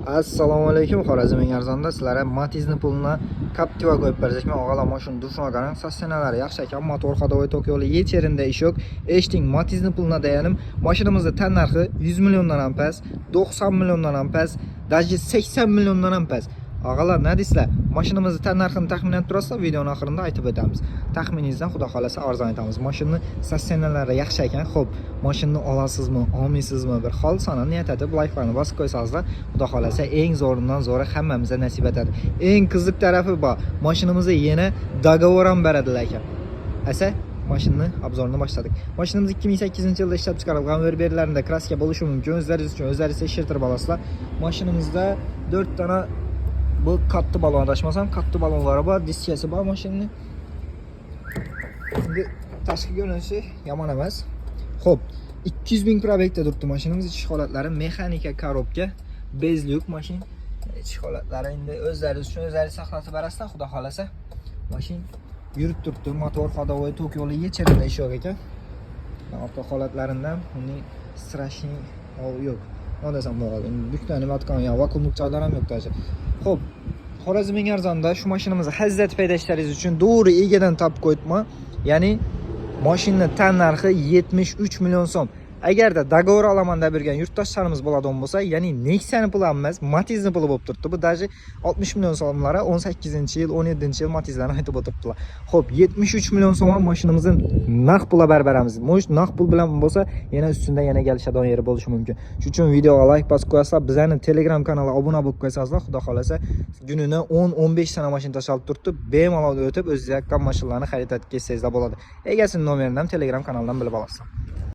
Assalomu alaykum, Xorazmning arzonda sizlarga Matiz'ni pulini Captiva qo'yib berishmi? Og'alar mashina dushuna qarang, sassenalari yaxshi ekan, motor ходовой tok yo'li hech yerinde ish yo'q. Eshiting, Matiz'ni pulini deyanim, mashinamizning tan narxi 100 milliondan ham past, 90 milliondan ham past, даже 80 milliondan ham past. Og'alar, nima deysizlar? Mashinamizning tan narxini taxminan turasizlar, videoning oxirida aytib o'tamiz. Taxminingizdan xudo xolasa arzon aytamiz. Mashinaning sassenalari yaxshi ekan. Xo'p, mashinani olasizmi, olmaysizmi? Bir hol sana niyat etib like-ni bosib qo'ysangizlar, xudo xolasa eng zo'ridan zo'ri hammamizga nasib etadi. Eng qiziq tarafi bor. Mashinamizga yana dogovor ham beradilar ekan. Asa mashinani obzorini boshladik. Mashinamiz 2008-yilda ishlab chiqarilgan, verberlarida kraska bo'lishi mumkin. O'zlaringiz uchun o'zlaringiz tekshirtirib olasizlar. Mashinamizda 4 dona bu katta balon adashmasam, katta balonlari bor, diskasi bor mashinaning. Endi tashqi ko'rinishi yomon emas. Xo'p, 200 ming probekda turibdi mashinamiz. Ichish holatlari mexanika korobka, bezlyuk mashina. Ichish holatlari endi o'zlaringiz uchun o'zlaringiz saqlatib berasizlar, xudo xolasa. Mashina yurib turibdi, motor ходовой tok yo'li hech yerda ish yo'q ekan. Avto holatlaridan uning strashniy yo'q. Nima desam bo'ladi? Buklanib yotgan yo vakuumlik joylar ham yo'q to'g'ri. Xo'p, Xorazmning arzonda shu mashinamizni hazzat paydo ishlaringiz uchun to'g'ri egadan topib qo'yibman. Ya'ni mashinaning tan narxi 73 million so'm. Agarda dogovor olaman deb bergan yurtdoshlarimiz bo'ladigan bo'lsa, ya'ni Nexia'ni puli emas, Matiz'ni puli bo'lib turibdi. Bu даже 60 million so'mlari 18-yil, 17-yil Matiz'larni aytib o'tiribdilar. Xo'p, 73 million so'm mashinamizning narx puli beramiz. Mo'sh narx pul bilan bo'lsa, yana ustunda yana kelishadigan yeri bo'lishi mumkin. Shuning uchun videoga like bosib qo'yasizlar, bizning Telegram kanaliga obuna bo'lib qo'yasizlar, xudo xolasa kunini 10-15 tana mashina tashlab turibdi. Bemalol o'tib o'zingiz yoqqan mashinalarni xarid etib kelsangizlar bo'ladi. Egasining nomerini ham Telegram kanalidan bilib olasiz.